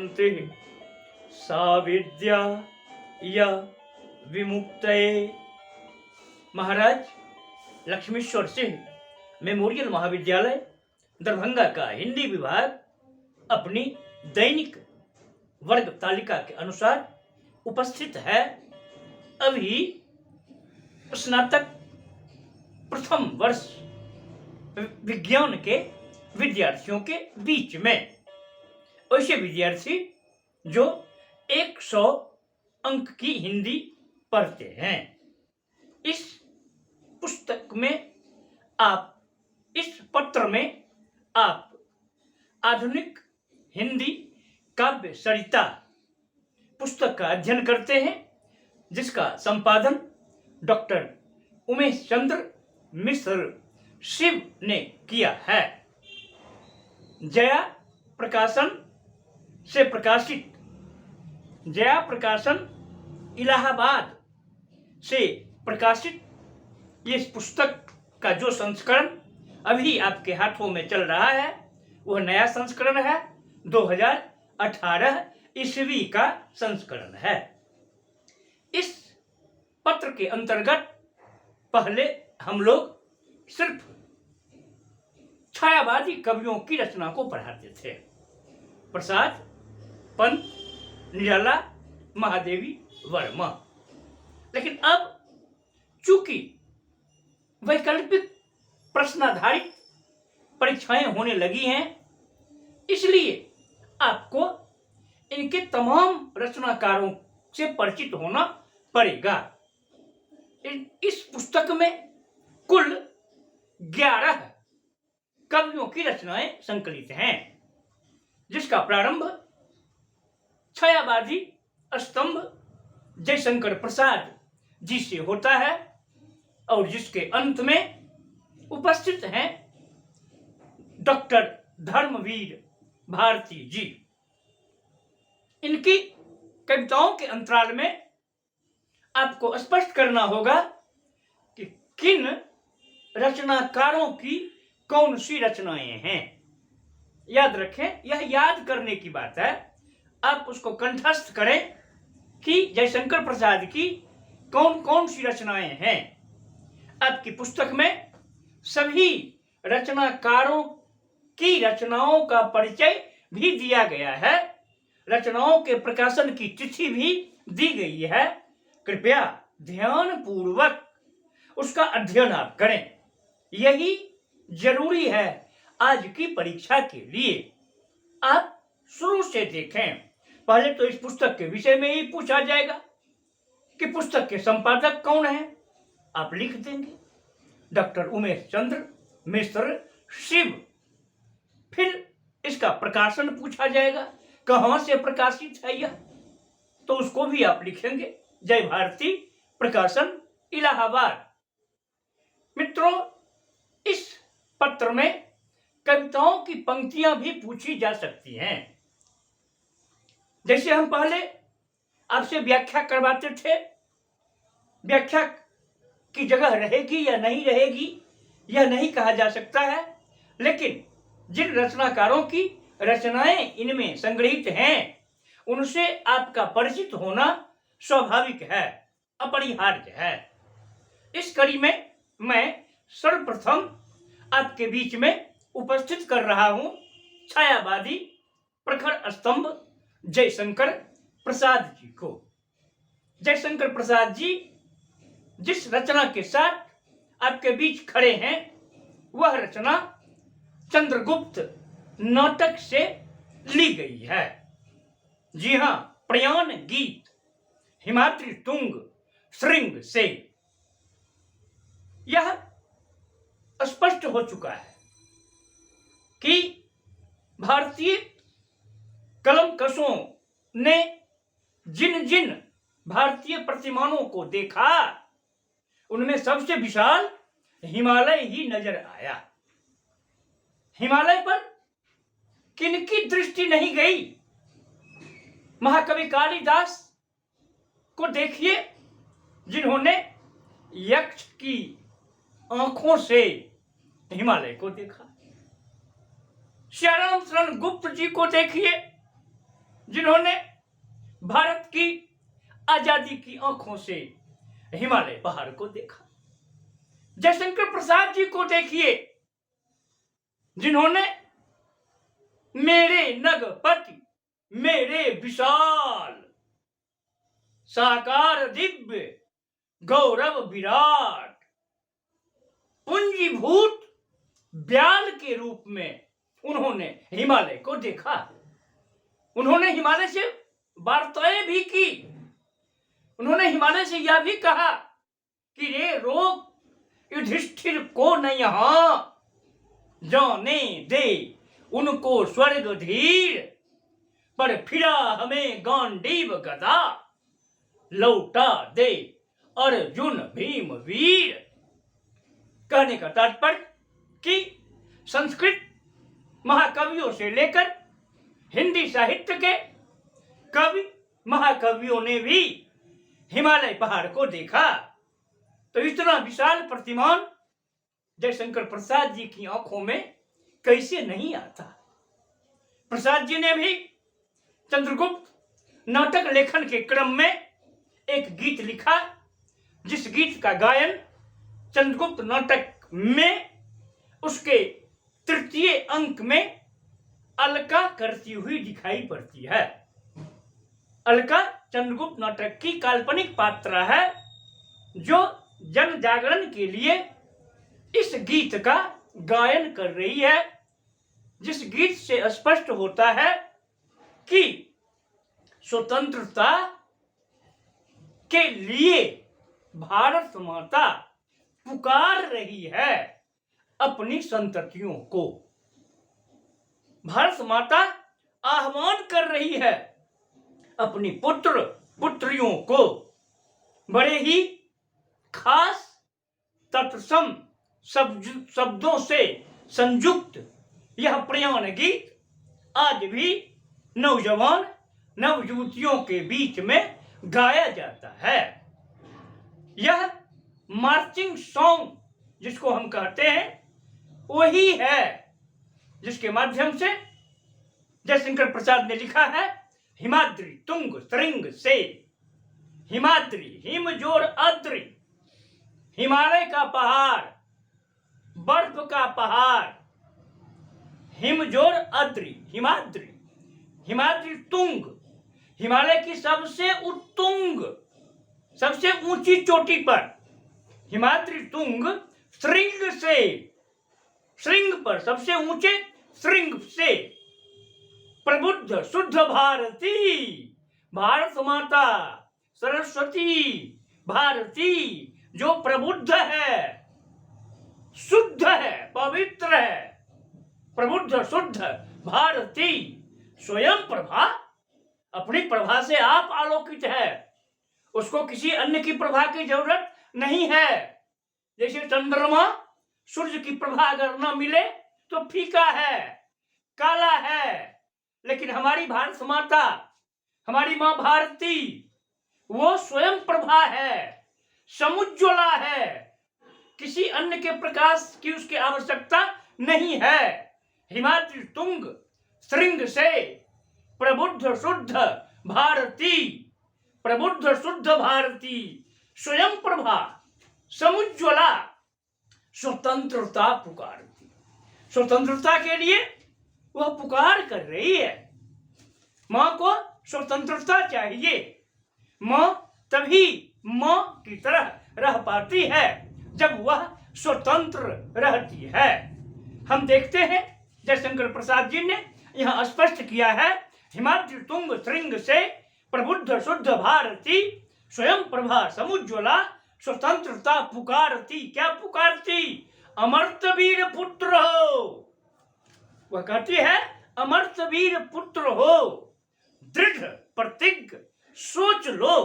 शांति सा विद्या या विमुक्तये। महाराज लक्ष्मीश्वर सिंह मेमोरियल महाविद्यालय दरभंगा का हिंदी विभाग अपनी दैनिक वर्ग तालिका के अनुसार उपस्थित है। अभी स्नातक प्रथम वर्ष विज्ञान के विद्यार्थियों के बीच में ऐसे विद्यार्थी जो 100 अंक की हिंदी पढ़ते हैं। इस पुस्तक में इस पत्र में आप आधुनिक हिंदी काव्य सरिता पुस्तक का अध्ययन करते हैं, जिसका संपादन डॉक्टर उमेश चंद्र मिश्र शिव ने किया है। जया प्रकाशन इलाहाबाद से प्रकाशित इस पुस्तक का जो संस्करण अभी आपके हाथों में चल रहा है वह नया संस्करण है। 2018 ईस्वी का संस्करण है। इस पत्र के अंतर्गत पहले हम लोग सिर्फ छायावादी कवियों की रचना को पढ़ाते थे। प्रसाद, पंत, निराला, महादेवी वर्मा। लेकिन अब चूंकि वैकल्पिक प्रश्नाधारित परीक्षाएं होने लगी हैं, इसलिए आपको इनके तमाम रचनाकारों से परिचित होना पड़ेगा। इस पुस्तक में कुल 11 कवियों की रचनाएं संकलित हैं, जिसका प्रारंभ छायावादी स्तंभ जयशंकर प्रसाद जी से होता है और जिसके अंत में उपस्थित हैं डॉक्टर धर्मवीर भारती जी। इनकी कविताओं के अंतराल में आपको स्पष्ट करना होगा कि किन रचनाकारों की कौन सी रचनाएं हैं। याद रखें, यह याद करने की बात है। आप उसको कंठस्थ करें कि जयशंकर प्रसाद की कौन कौन सी रचनाएं हैं। आपकी पुस्तक में सभी रचनाकारों की रचनाओं का परिचय भी दिया गया है। रचनाओं के प्रकाशन की तिथि भी दी गई है। कृपया ध्यान पूर्वक उसका अध्ययन आप करें। यही जरूरी है आज की परीक्षा के लिए। आप शुरू से देखें। पहले तो इस पुस्तक के विषय में ही पूछा जाएगा कि पुस्तक के संपादक कौन है। आप लिख देंगे डॉक्टर उमेश चंद्र मिश्र शिव। फिर इसका प्रकाशन पूछा जाएगा, कहां से प्रकाशित है यह, तो उसको भी आप लिखेंगे जय भारती प्रकाशन इलाहाबाद। मित्रों, इस पत्र में कविताओं की पंक्तियां भी पूछी जा सकती हैं। जैसे हम पहले आपसे व्याख्या करवाते थे, व्याख्या की जगह रहेगी या नहीं रहेगी यह नहीं कहा जा सकता है, लेकिन जिन रचनाकारों की रचनाएं इनमें संग्रहित हैं उनसे आपका परिचित होना स्वाभाविक है, अपरिहार्य है। इस कड़ी में मैं सर्वप्रथम आपके बीच में उपस्थित कर रहा हूं छायावादी प्रखर स्तंभ जयशंकर प्रसाद जी को। जयशंकर प्रसाद जी जिस रचना के साथ आपके बीच खड़े हैं वह रचना चंद्रगुप्त नाटक से ली गई है। जी हां, प्रयाण गीत हिमाद्री तुंग श्रृंग से। यह स्पष्ट हो चुका है कि भारतीय कलमकशों ने जिन जिन भारतीय प्रतिमानों को देखा उनमें सबसे विशाल हिमालय ही नजर आया। हिमालय पर किनकी दृष्टि नहीं गई। महाकवि कालिदास को देखिए, जिन्होंने यक्ष की आंखों से हिमालय को देखा। श्याम शरण गुप्त जी को देखिए, जिन्होंने भारत की आजादी की आंखों से हिमालय पहाड़ को देखा। जयशंकर प्रसाद जी को देखिए, जिन्होंने मेरे नगपति मेरे विशाल साकार दिव्य गौरव विराट पुंजीभूत ब्याल के रूप में उन्होंने हिमालय को देखा। उन्होंने हिमालय से वार्ताएं भी की। उन्होंने हिमालय से यह भी कहा कि रे रोक युधिष्ठिर को न यहां जाने दे उनको स्वर्ग धीर, पर फिरा हमें गांडीव गदा लौटा दे अर्जुन भीम वीर। कहने का तात्पर्य कि संस्कृत महाकवियों से लेकर हिंदी साहित्य के कवि महाकवियों ने भी हिमालय पहाड़ को देखा। तो इतना विशाल प्रतिमान जयशंकर प्रसाद जी की आंखों में कैसे नहीं आता। प्रसाद जी ने भी चंद्रगुप्त नाटक लेखन के क्रम में एक गीत लिखा, जिस गीत का गायन चंद्रगुप्त नाटक में उसके तृतीय अंक में अलका करती हुई दिखाई पड़ती है। अलका चंद्रगुप्त नाटक की काल्पनिक पात्र है, जो जन जागरण के लिए इस गीत का गायन कर रही है, जिस गीत से स्पष्ट होता है कि स्वतंत्रता के लिए भारत माता पुकार रही है अपनी संततियों को। भारत माता आह्वान कर रही है अपनी पुत्र पुत्रियों को। बड़े ही खास तत्सम शब्दों से संयुक्त यह प्रयाण गीत आज भी नौजवान नवयुवतियों के बीच में गाया जाता है। यह मार्चिंग सॉन्ग जिसको हम कहते हैं वही है जिसके माध्यम से जयशंकर प्रसाद ने लिखा है, हिमाद्री तुंग श्रृंग से। हिमाद्री हिमजोर अद्री, हिमालय का पहाड़, बर्फ का पहाड़, हिमजोर अद्री हिमाद्री। हिमाद्री तुंग, हिमालय की सबसे उत्तुंग सबसे ऊंची चोटी पर। हिमाद्री तुंग श्रृंग से, श्रृंग पर सबसे ऊंचे श्रृंग से प्रबुद्ध शुद्ध भारती, भारत माता सरस्वती भारती जो प्रबुद्ध है, शुद्ध है, पवित्र है, प्रबुद्ध शुद्ध भारती स्वयं प्रभा, अपनी प्रभा से आप आलोकित है। उसको किसी अन्य की प्रभा की जरूरत नहीं है। जैसे चंद्रमा सूर्य की प्रभा अगर न मिले तो फीका है, काला है, लेकिन हमारी भारत माता, हमारी मां भारती, वो स्वयं प्रभा है, समुज्ज्वला है, किसी अन्य के प्रकाश की उसकी आवश्यकता नहीं है। हिमाद्री तुंग श्रृंग से प्रबुद्ध शुद्ध भारती, प्रबुद्ध शुद्ध भारती स्वयं प्रभा समुज्ज्वला स्वतंत्रता पुकारती। स्वतंत्रता के लिए वह पुकार कर रही है। मां को स्वतंत्रता चाहिए। मां तभी मां की तरह रह पाती है जब वह स्वतंत्र रहती है। हम देखते हैं जयशंकर प्रसाद जी ने यहां स्पष्ट किया है, हिमाद्री तुंग श्रृंग से प्रबुद्ध शुद्ध भारती स्वयं प्रभा समुज्ज्वला स्वतंत्रता पुकारती। क्या पुकारती? अमर्तवीर पुत्र हो। वह कहती है अमर्तवीर पुत्र हो, दृढ़ प्रतिज्ञ सोच लो।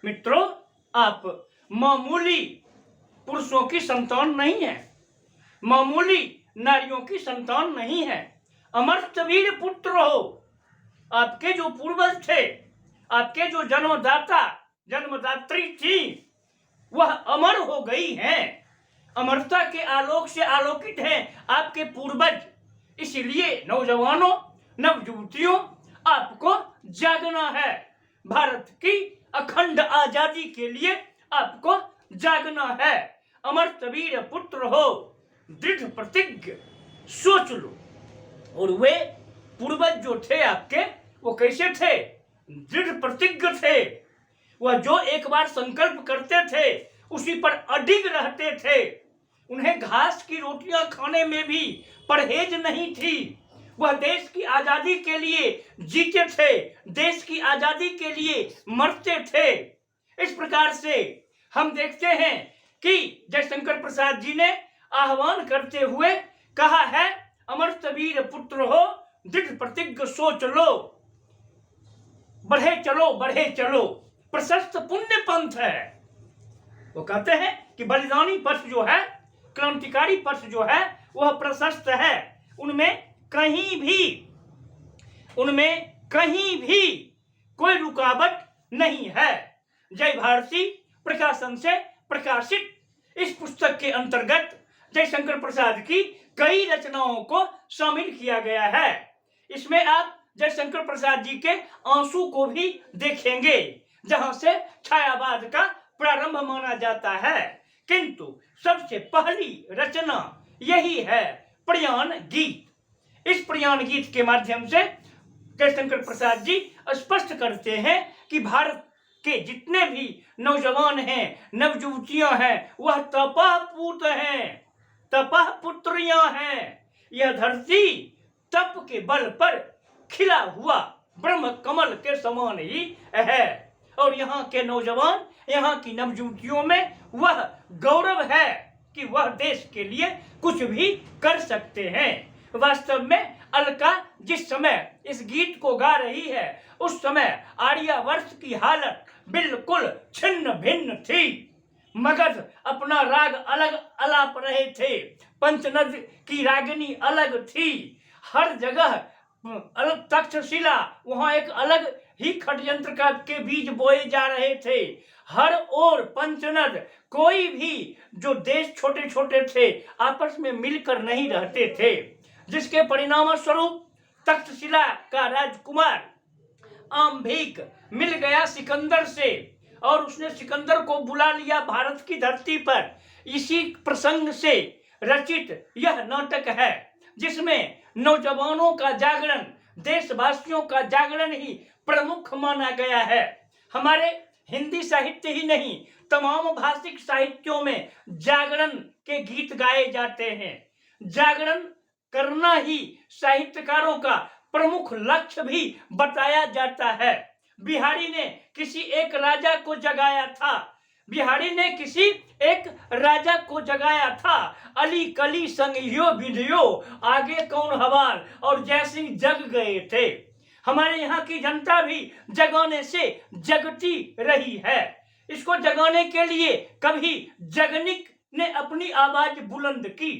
मित्रों, आप मामूली पुरुषों की संतान नहीं है, मामूली नारियों की संतान नहीं है, अमर्तवीर पुत्र हो। आपके जो पूर्वज थे, आपके जो जन्मदाता जन्मदात्री थी, वह अमर हो गई हैं, अमरता के आलोक से आलोकित हैं आपके पूर्वज। इसलिए नौजवानों नवयुवतियों, आपको जागना है। भारत की अखंड आजादी के लिए आपको जागना है। अमरवीर पुत्र हो, दृढ़ प्रतिज्ञ सोच लो। और वे पूर्वज जो थे आपके, वो कैसे थे? दृढ़ प्रतिज्ञ थे। वह जो एक बार संकल्प करते थे उसी पर अडिग रहते थे। उन्हें घास की रोटियां खाने में भी परहेज नहीं थी। वह देश की आजादी के लिए जीते थे, देश की आजादी के लिए मरते थे। इस प्रकार से हम देखते हैं कि जयशंकर प्रसाद जी ने आह्वान करते हुए कहा है, अमरवीर पुत्र हो, दृढ़ प्रतिज्ञ सोच लो, बढ़े चलो बढ़े चलो, प्रशस्त पुण्य पंथ है। वो कहते हैं कि बलिदानी पथ जो है, क्रांतिकारी पथ जो है, वह प्रशस्त है। उनमें कहीं भी कोई रुकावट नहीं है। जय भारती प्रकाशन से प्रकाशित इस पुस्तक के अंतर्गत जयशंकर प्रसाद की कई रचनाओं को शामिल किया गया है। इसमें आप जयशंकर प्रसाद जी के आंसू को भी देखेंगे, जहां से छायावाद का प्रारंभ माना जाता है। किंतु सबसे पहली रचना यही है, प्रयाण गीत। इस प्रयाण गीत के माध्यम से जयशंकर प्रसाद जी स्पष्ट करते हैं कि भारत के जितने भी नौजवान हैं, नवयुवतियां हैं, वह तपः पूत हैं, तपः पुत्रियां हैं। यह धरती तप के बल पर खिला हुआ ब्रह्म कमल के समान ही है। और यहाँ के नौजवान, यहाँ की नवयुवतियों में वह गौरव है कि वह देश के लिए कुछ भी कर सकते हैं। वास्तव में अलका जिस समय इस गीत को गा रही है, उस समय आर्यावर्त की हालत बिल्कुल छिन्न भिन्न थी। मगध अपना राग अलग अलाप रहे थे, पंचनद की रागिनी अलग थी। हर जगह अलग तक्षशिला, वहां एक अलग ही षड्यंत्र के बीज बोए जा रहे थे। हर ओर पंचनद, कोई भी जो देश छोटे छोटे थे आपस में मिलकर नहीं रहते थे, जिसके परिणाम स्वरूप तक्षशिला का राजकुमार आम्भीक मिल गया सिकंदर से और उसने सिकंदर को बुला लिया भारत की धरती पर। इसी प्रसंग से रचित यह नाटक है, जिसमें नौजवानों का जागरण, देशवासियों का जागरण ही प्रमुख माना गया है। हमारे हिंदी साहित्य ही नहीं, तमाम भाषिक साहित्यों में जागरण के गीत गाए जाते हैं। जागरण करना ही साहित्यकारों का प्रमुख लक्ष्य भी बताया जाता है। बिहारी ने किसी एक राजा को जगाया था, बिहारी ने किसी एक राजा को जगाया था। अली कली संगियो विधियो, आगे कौन हवाल, और जयसिंह जग गए थे। हमारे यहाँ की जनता भी जगाने से जगती रही है। इसको जगाने के लिए कभी जगनिक ने अपनी आवाज बुलंद की,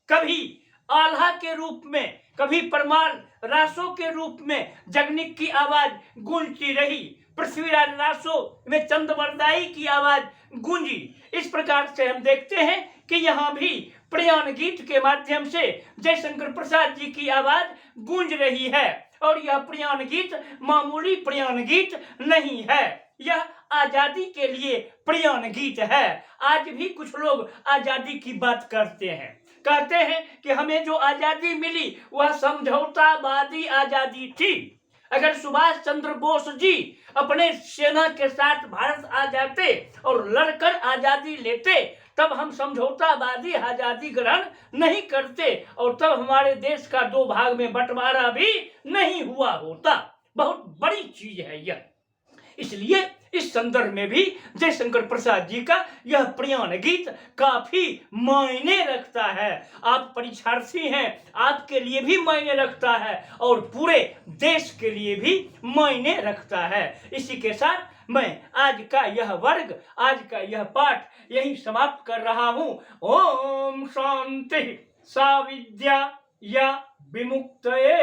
कभी आल्हा के रूप में, कभी परमार रासो के रूप में जगनिक की आवाज गूंजती रही। पृथ्वीराज रासो में चंद्रवरदाई की आवाज गूंजी। इस प्रकार से हम देखते हैं कि यहाँ भी प्रयाण गीत के माध्यम से जयशंकर प्रसाद जी की आवाज गूंज रही है। और यह प्रयाण गीत मामूली प्रयाण गीत नहीं है, यह आजादी के लिए प्रयाण गीत है। आज भी कुछ लोग आजादी की बात करते हैं, कहते हैं कि हमें जो आजादी मिली वह समझौतावादी आजादी थी। अगर सुभाष चंद्र बोस जी अपने सेना के साथ भारत आ जाते और लड़कर आजादी लेते, तब हम समझौतावादी आजादी ग्रहण नहीं करते और तब हमारे देश का दो भाग में बंटवारा भी नहीं हुआ होता। बहुत बड़ी चीज है यह। इसलिए इस संदर्भ में भी जयशंकर प्रसाद जी का यह प्रयाण गीत काफी मायने रखता है। आप परीक्षार्थी हैं, आपके लिए भी मायने रखता है और पूरे देश के लिए भी मायने रखता है। इसी के साथ मैं आज का यह वर्ग, आज का यह पाठ यही समाप्त कर रहा हूं। ओम शांति सा विद्या या विमुक्तये।